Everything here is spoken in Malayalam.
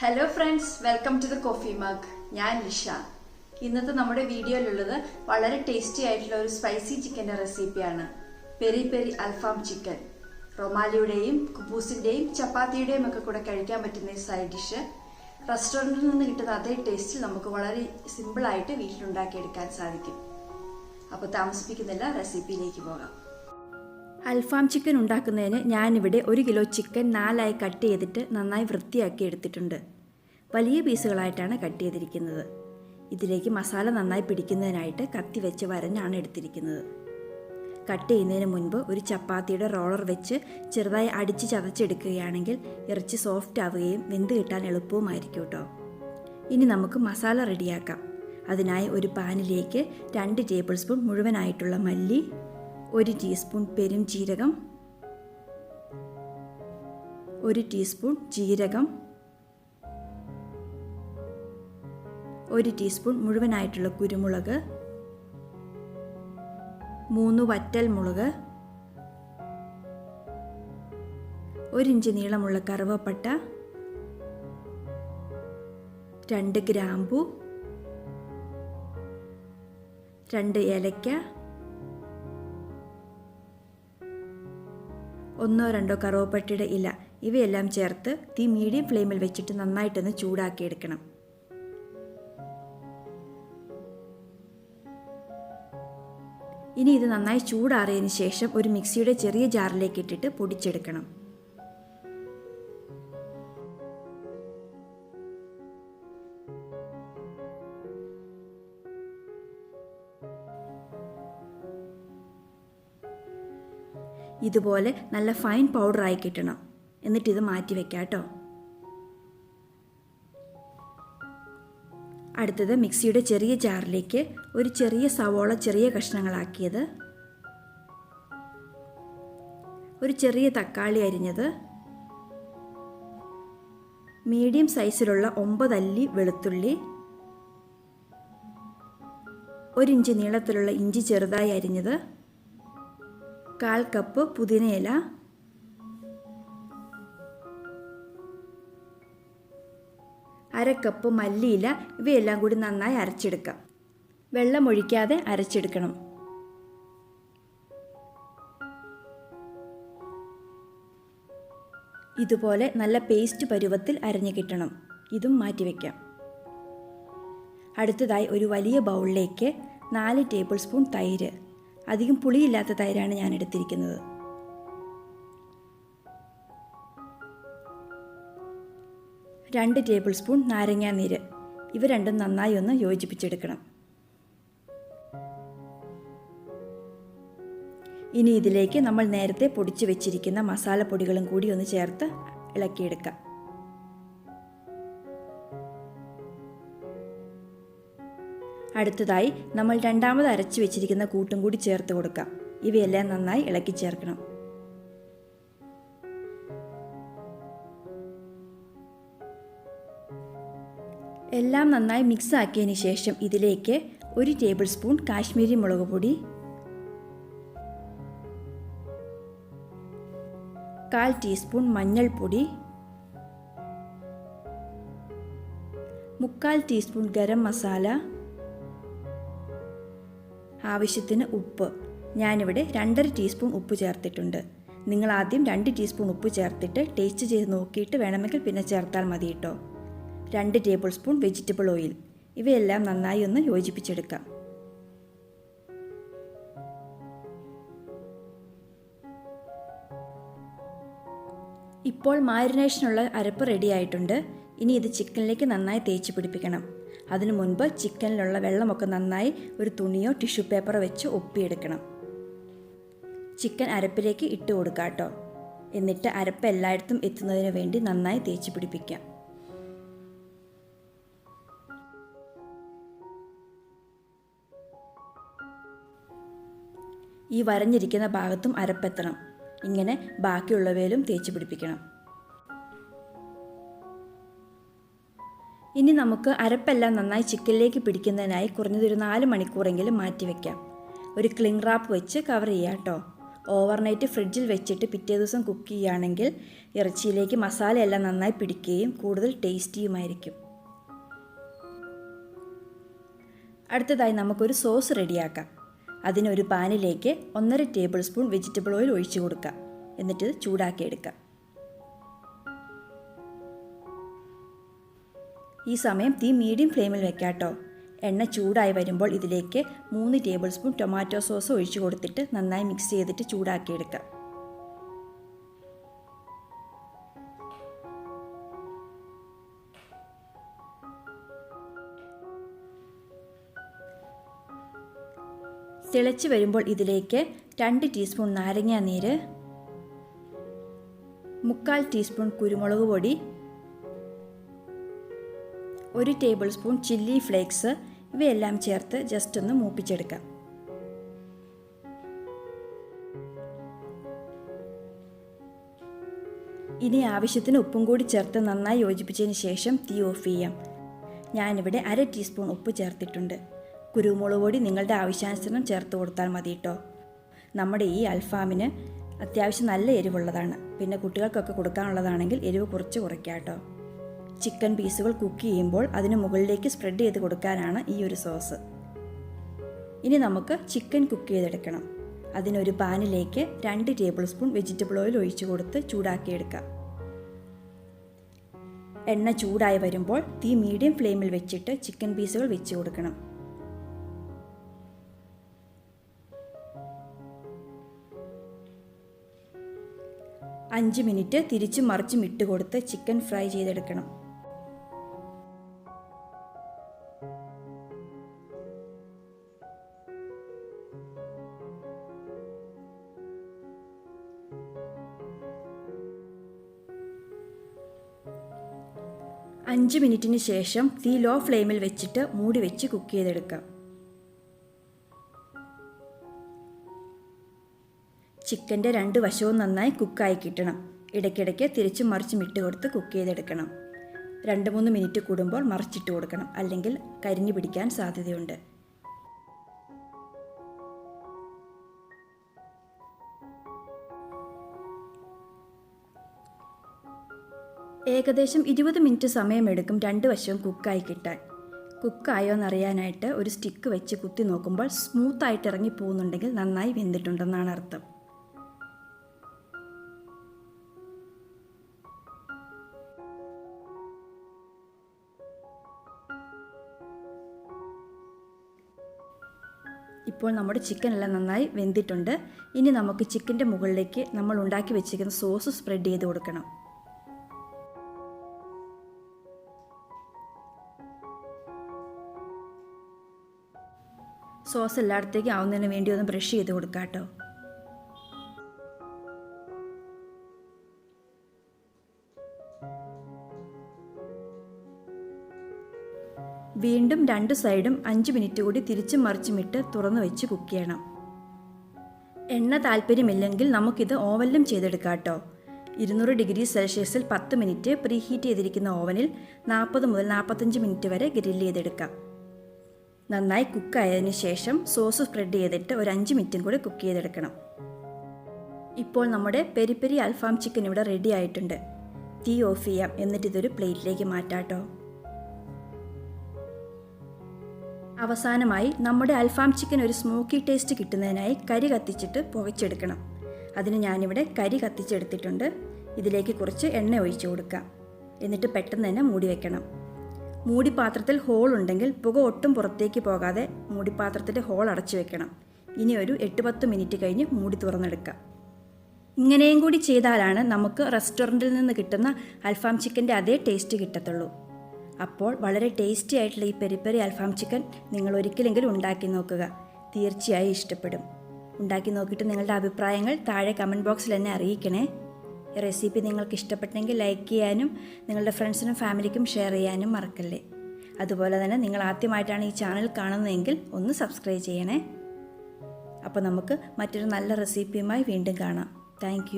Hello friends, welcome to the coffee mug. ഞാൻ ലിഷ. ഇന്നത്തെ നമ്മുടെ വീഡിയോയിലുള്ളത് വളരെ ടേസ്റ്റി ആയിട്ടുള്ള ഒരു സ്പൈസി ചിക്കൻ്റെ റെസിപ്പിയാണ്. പെരി പെരി അൽഫാം ചിക്കൻ. റൊമാലിയുടെയും കുബൂസിൻ്റെയും ചപ്പാത്തിയുടെയും ഒക്കെ കൂടെ കഴിക്കാൻ പറ്റുന്ന ഈ സൈഡ് ഡിഷ് റെസ്റ്റോറൻറ്റിൽ നിന്ന് കിട്ടുന്ന അതേ ടേസ്റ്റിൽ നമുക്ക് വളരെ സിമ്പിളായിട്ട് വീട്ടിലുണ്ടാക്കിയെടുക്കാൻ സാധിക്കും. അപ്പോൾ താമസിപ്പിക്കുന്നില്ല, റെസിപ്പിയിലേക്ക് പോകാം. അൽഫാം ചിക്കൻ ഉണ്ടാക്കുന്നതിന് ഞാനിവിടെ 1 കിലോ ചിക്കൻ 4ആയി കട്ട് ചെയ്തിട്ട് നന്നായി വൃത്തിയാക്കി എടുത്തിട്ടുണ്ട്. വലിയ പീസുകളായിട്ടാണ് കട്ട് ചെയ്തിരിക്കുന്നത്. ഇതിലേക്ക് മസാല നന്നായി പിടിക്കുന്നതിനായിട്ട് കത്തി വെച്ച് വരഞ്ഞാണ് എടുത്തിരിക്കുന്നത്. കട്ട് ചെയ്യുന്നതിന് മുൻപ് ഒരു ചപ്പാത്തിയുടെ റോളർ വെച്ച് ചെറുതായി അടിച്ച് ചതച്ചെടുക്കുകയാണെങ്കിൽ ഇറച്ചി സോഫ്റ്റ് ആവുകയും വെന്ത് കിട്ടാൻ എളുപ്പവുമായിരിക്കും കേട്ടോ. ഇനി നമുക്ക് മസാല റെഡിയാക്കാം. അതിനായി ഒരു പാനിലേക്ക് 2 ടേബിൾ സ്പൂൺ മുഴുവനായിട്ടുള്ള മല്ലി, 1 ടീസ്പൂൺ പെരുംജീരകം, 1 ടീസ്പൂൺ ജീരകം, 1 ടീസ്പൂൺ മുഴുവനായിട്ടുള്ള കുരുമുളക്, 3 വറ്റൽ മുളക്, 1 ഇഞ്ച് നീളമുള്ള കറുവപ്പട്ട, 2 ഗ്രാമ്പു, 2 ഏലക്ക, 1-2 കറുവപ്പട്ടയുടെ ഇല, ഇവയെല്ലാം ചേർത്ത് തീ മീഡിയം ഫ്ലെയിമിൽ വെച്ചിട്ട് നന്നായിട്ടൊന്ന് ചൂടാക്കിയെടുക്കണം. ഇനി ഇത് നന്നായി ചൂടാറിയതിന് ശേഷം ഒരു മിക്സിയുടെ ചെറിയ ജാറിലേക്ക് ഇട്ടിട്ട് പൊടിച്ചെടുക്കണം. ഇതുപോലെ നല്ല ഫൈൻ പൗഡറായി കിട്ടണം. എന്നിട്ടിത് മാറ്റി വെക്കാം കേട്ടോ. അടുത്തത് മിക്സിയുടെ ചെറിയ ജാറിലേക്ക് ഒരു ചെറിയ സവോള ചെറിയ കഷ്ണങ്ങളാക്കിയത്, ഒരു ചെറിയ തക്കാളി അരിഞ്ഞത്, മീഡിയം സൈസിലുള്ള 9 അല്ലി വെളുത്തുള്ളി, 1 ഇഞ്ച് നീളത്തിലുള്ള ഇഞ്ചി ചെറുതായി അരിഞ്ഞത്, 1/4 കപ്പ് പുതിനയില, 1/2 കപ്പ് മല്ലിയില. ഇവയെല്ലാം കൂടി നന്നായി അരച്ചെടുക്കാം. വെള്ളമൊഴിക്കാതെ അരച്ചെടുക്കണം. ഇതുപോലെ നല്ല പേസ്റ്റ് പരുവത്തിൽ അരഞ്ഞു കിട്ടണം. ഇതും മാറ്റിവെക്കാം. അടുത്തതായി ഒരു വലിയ ബൗളിലേക്ക് 4 ടേബിൾ സ്പൂൺ തൈര്, അധികം പുളിയില്ലാത്ത തൈരാണ് ഞാൻ എടുത്തിരിക്കുന്നത്, 2 ടേബിൾ സ്പൂൺ നാരങ്ങാനീര്. ഇവ രണ്ടും നന്നായി ഒന്ന് യോജിപ്പിച്ചെടുക്കണം. ഇനി ഇതിലേക്ക് നമ്മൾ നേരത്തെ പൊടിച്ചു വെച്ചിരിക്കുന്ന മസാലപ്പൊടികളും കൂടി ഒന്ന് ചേർത്ത് ഇളക്കിയെടുക്കാം. അടുത്തതായി നമ്മൾ രണ്ടാമത് അരച്ചു വെച്ചിരിക്കുന്ന കൂട്ടും കൂടി ചേർത്ത് കൊടുക്കാം. ഇവയെല്ലാം നന്നായി ഇളക്കി ചേർക്കണം. എല്ലാം നന്നായി മിക്സ് ആക്കിയതിന് ശേഷം ഇതിലേക്ക് 1 ടേബിൾ സ്പൂൺ കാശ്മീരി മുളക് പൊടി, 1/4 ടീസ്പൂൺ മഞ്ഞൾപ്പൊടി, 3/4 ടീസ്പൂൺ ഗരം മസാല, ആവശ്യത്തിന് ഉപ്പ്. ഞാനിവിടെ 2.5 ടീസ്പൂൺ ഉപ്പ് ചേർത്തിട്ടുണ്ട്. നിങ്ങൾ ആദ്യം 2 ടീസ്പൂൺ ഉപ്പ് ചേർത്തിട്ട് ടേസ്റ്റ് ചെയ്ത് നോക്കിയിട്ട് വേണമെങ്കിൽ പിന്നെ ചേർത്താൽ മതി കേട്ടോ. 2 ടേബിൾ സ്പൂൺ വെജിറ്റബിൾ ഓയിൽ. ഇവയെല്ലാം നന്നായി ഒന്ന് യോജിപ്പിച്ചെടുക്കാം. ഇപ്പോൾ മാരിനേഷനുള്ള അരപ്പ് റെഡി ആയിട്ടുണ്ട്. ഇനി ഇത് ചിക്കനിലേക്ക് നന്നായി തേച്ച് പിടിപ്പിക്കണം. അതിനു മുൻപ് ചിക്കനിലുള്ള വെള്ളമൊക്കെ നന്നായി ഒരു തുണിയോ ടിഷ്യൂ പേപ്പറോ വെച്ച് ഒപ്പിയെടുക്കണം. ചിക്കൻ അരപ്പിലേക്ക് ഇട്ട് കൊടുക്കാം കേട്ടോ. എന്നിട്ട് അരപ്പ് എല്ലായിടത്തും എത്തുന്നതിന് വേണ്ടി നന്നായി തേച്ച് പിടിപ്പിക്കാം. ഈ വരഞ്ഞിരിക്കുന്ന ഭാഗത്തും അരപ്പെത്തണം. ഇങ്ങനെ ബാക്കിയുള്ളവയിലും തേച്ച് പിടിപ്പിക്കണം. ഇനി നമുക്ക് അരപ്പെല്ലാം നന്നായി ചിക്കനിലേക്ക് പിടിക്കുന്നതിനായി കുറഞ്ഞതൊരു 4 മണിക്കൂറെങ്കിലും മാറ്റിവെക്കാം. ഒരു ക്ലിംഗ് റാപ്പ് വെച്ച് കവർ ചെയ്യാം കേട്ടോ. ഓവർനൈറ്റ് ഫ്രിഡ്ജിൽ വെച്ചിട്ട് പിറ്റേ ദിവസം കുക്ക് ചെയ്യുകയാണെങ്കിൽ ഇറച്ചിയിലേക്ക് മസാലയെല്ലാം നന്നായി പിടിക്കുകയും കൂടുതൽ ടേസ്റ്റിയുമായിരിക്കും. അടുത്തതായി നമുക്കൊരു സോസ് റെഡിയാക്കാം. അതിനൊരു പാനിലേക്ക് 1.5 ടേബിൾ സ്പൂൺ വെജിറ്റബിൾ ഓയിൽ ഒഴിച്ചു കൊടുക്കാം. എന്നിട്ട് ചൂടാക്കിയെടുക്കാം. ഈ സമയം തീ മീഡിയം ഫ്ലെയിമിൽ വെക്കാം കേട്ടോ. എണ്ണ ചൂടായി വരുമ്പോൾ ഇതിലേക്ക് 3 ടേബിൾ സ്പൂൺ ടൊമാറ്റോ സോസ് ഒഴിച്ചു കൊടുത്തിട്ട് നന്നായി മിക്സ് ചെയ്തിട്ട് ചൂടാക്കിയെടുക്കാം. തിളച്ച് വരുമ്പോൾ ഇതിലേക്ക് 2 ടീസ്പൂൺ നാരങ്ങാ നീര്, 1/4 ടീസ്പൂൺ കുരുമുളക് പൊടി, 1 ടേബിൾ സ്പൂൺ ചില്ലി ഫ്ലേക്സ് ഇവയെല്ലാം ചേർത്ത് ജസ്റ്റ് ഒന്ന് മൂപ്പിച്ചെടുക്കാം. ഇനി ആവശ്യത്തിന് ഉപ്പും കൂടി ചേർത്ത് നന്നായി യോജിപ്പിച്ചതിന് ശേഷം തീ ഓഫ് ചെയ്യാം. ഞാനിവിടെ 1/2 ടീസ്പൂൺ ഉപ്പ് ചേർത്തിട്ടുണ്ട്. കുരുമുളക് പൊടി നിങ്ങളുടെ ആവശ്യാനുസരണം ചേർത്ത് കൊടുത്താൽ മതി കേട്ടോ. നമ്മുടെ ഈ അൽഫാമിന് അത്യാവശ്യം നല്ല എരിവുള്ളതാണ്. പിന്നെ കുട്ടികൾക്കൊക്കെ കൊടുക്കാനുള്ളതാണെങ്കിൽ എരിവ് കുറച്ച് കുറയ്ക്കാം കേട്ടോ. ചിക്കൻ പീസുകൾ കുക്ക് ചെയ്യുമ്പോൾ അതിന് മുകളിലേക്ക് സ്പ്രെഡ് ചെയ്ത് കൊടുക്കാനാണ് ഈ ഒരു സോസ്. ഇനി നമുക്ക് ചിക്കൻ കുക്ക് ചെയ്തെടുക്കണം. അതിനൊരു പാനിലേക്ക് 2 ടേബിൾ സ്പൂൺ വെജിറ്റബിൾ ഓയിൽ ഒഴിച്ചു കൊടുത്ത് ചൂടാക്കിയെടുക്കാം. എണ്ണ ചൂടായി വരുമ്പോൾ തീ മീഡിയം ഫ്ലെയിമിൽ വെച്ചിട്ട് ചിക്കൻ പീസുകൾ വെച്ച് കൊടുക്കണം. അഞ്ച് മിനിറ്റ് തിരിച്ചും മറിച്ചും ഇട്ട് കൊടുത്ത് ചിക്കൻ ഫ്രൈ ചെയ്തെടുക്കണം. അഞ്ച് മിനിറ്റിന് ശേഷം തീ ലോ ഫ്ലെയിമിൽ വെച്ചിട്ട് മൂടി വെച്ച് കുക്ക് ചെയ്തെടുക്കാം. ചിക്കൻ്റെ 2 വശവും നന്നായി കുക്കായി കിട്ടണം. ഇടയ്ക്കിടയ്ക്ക് തിരിച്ചും മറിച്ചും ഇട്ട് കൊടുത്ത് കുക്ക് ചെയ്തെടുക്കണം. 2-3 മിനിറ്റ് കൂടുമ്പോൾ മറിച്ചിട്ട് കൊടുക്കണം, അല്ലെങ്കിൽ കരിഞ്ഞു പിടിക്കാൻ സാധ്യതയുണ്ട്. ഏകദേശം 20 മിനിറ്റ് സമയമെടുക്കും 2 വശവും കുക്കായി കിട്ടാൻ. കുക്കായോ എന്നറിയാനായിട്ട് ഒരു സ്റ്റിക്ക് വെച്ച് കുത്തി നോക്കുമ്പോൾ സ്മൂത്തായിട്ട് ഇറങ്ങി പോകുന്നുണ്ടെങ്കിൽ നന്നായി വെന്തിട്ടുണ്ടെന്നാണ് അർത്ഥം. ഇപ്പോൾ നമ്മുടെ ചിക്കൻ എല്ലാം നന്നായി വെന്തിട്ടുണ്ട്. ഇനി നമുക്ക് ചിക്കൻ്റെ മുകളിലേക്ക് നമ്മൾ ഉണ്ടാക്കി വെച്ചിരിക്കുന്ന സോസ് സ്പ്രെഡ് ചെയ്ത് കൊടുക്കണം. സോസ് എല്ലായിടത്തേക്കും ആവുന്നതിന് വേണ്ടി ഒന്ന് ബ്രഷ് ചെയ്ത് കൊടുക്കാം കേട്ടോ. വീണ്ടും 2 സൈഡും 5 മിനിറ്റ് കൂടി തിരിച്ചും മറിച്ചുമിട്ട് തുറന്നു വെച്ച് കുക്ക് ചെയ്യണം. എണ്ണ താല്പര്യമില്ലെങ്കിൽ നമുക്കിത് ഓവനിലും ചെയ്തെടുക്കാം കേട്ടോ. 200 ഡിഗ്രി സെൽഷ്യസിൽ 10 മിനിറ്റ് പ്രീഹീറ്റ് ചെയ്തിരിക്കുന്ന ഓവനിൽ 40 മുതൽ 45 മിനിറ്റ് വരെ ഗ്രില്ല് ചെയ്തെടുക്കാം. നന്നായി കുക്കായതിനു ശേഷം സോസ് സ്പ്രെഡ് ചെയ്തിട്ട് ഒരു 5 മിനിറ്റും കൂടി കുക്ക് ചെയ്തെടുക്കണം. ഇപ്പോൾ നമ്മുടെ പെരി പെരി അൽഫാം ചിക്കൻ ഇവിടെ റെഡി ആയിട്ടുണ്ട്. തീ ഓഫ് ചെയ്യാം. എന്നിട്ട് ഇതൊരു പ്ലേറ്റിലേക്ക് മാറ്റാം കേട്ടോ. അവസാനമായി നമ്മുടെ അൽഫാം ചിക്കൻ ഒരു സ്മോക്കി ടേസ്റ്റ് കിട്ടുന്നതിനായി കരി കത്തിച്ചിട്ട് പുകച്ചെടുക്കണം. അതിന് ഞാനിവിടെ കരി കത്തിച്ചെടുത്തിട്ടുണ്ട്. ഇതിലേക്ക് കുറച്ച് എണ്ണ ഒഴിച്ചു കൊടുക്കാം. എന്നിട്ട് പെട്ടെന്ന് തന്നെ മൂടി വെക്കണം. മൂടിപ്പാത്രത്തിൽ ഹോൾ ഉണ്ടെങ്കിൽ പുക ഒട്ടും പുറത്തേക്ക് പോകാതെ മൂടിപ്പാത്രത്തിൻ്റെ ഹോൾ അടച്ചു വെക്കണം. ഇനി ഒരു 8-10 മിനിറ്റ് കഴിഞ്ഞ് മൂടി തുറന്നെടുക്കാം. ഇങ്ങനെയും കൂടി ചെയ്താലാണ് നമുക്ക് റെസ്റ്റോറൻറ്റിൽ നിന്ന് കിട്ടുന്ന അൽഫാം ചിക്കൻ്റെ അതേ ടേസ്റ്റ് കിട്ടത്തുള്ളൂ. അപ്പോൾ വളരെ ടേസ്റ്റി ആയിട്ടുള്ള ഈ പെരി പെരി അൽഫാം ചിക്കൻ നിങ്ങൾ ഒരിക്കലെങ്കിലും ഉണ്ടാക്കി നോക്കുക. തീർച്ചയായും ഇഷ്ടപ്പെടും. ഉണ്ടാക്കി നോക്കിയിട്ട് നിങ്ങളുടെ അഭിപ്രായങ്ങൾ താഴെ കമൻറ്റ് ബോക്സിൽ എന്നെ അറിയിക്കണേ. ഈ റെസിപ്പി നിങ്ങൾക്ക് ഇഷ്ടപ്പെട്ടെങ്കിൽ ലൈക്ക് ചെയ്യാനും നിങ്ങളുടെ ഫ്രണ്ട്സിനും ഫാമിലിക്കും ഷെയർ ചെയ്യാനും മറക്കല്ലേ. അതുപോലെ തന്നെ നിങ്ങൾ ആദ്യമായിട്ടാണ് ഈ ചാനൽ കാണുന്നതെങ്കിൽ ഒന്ന് സബ്സ്ക്രൈബ് ചെയ്യണേ. അപ്പോൾ നമുക്ക് മറ്റൊരു നല്ല റെസിപ്പിയുമായി വീണ്ടും കാണാം. താങ്ക്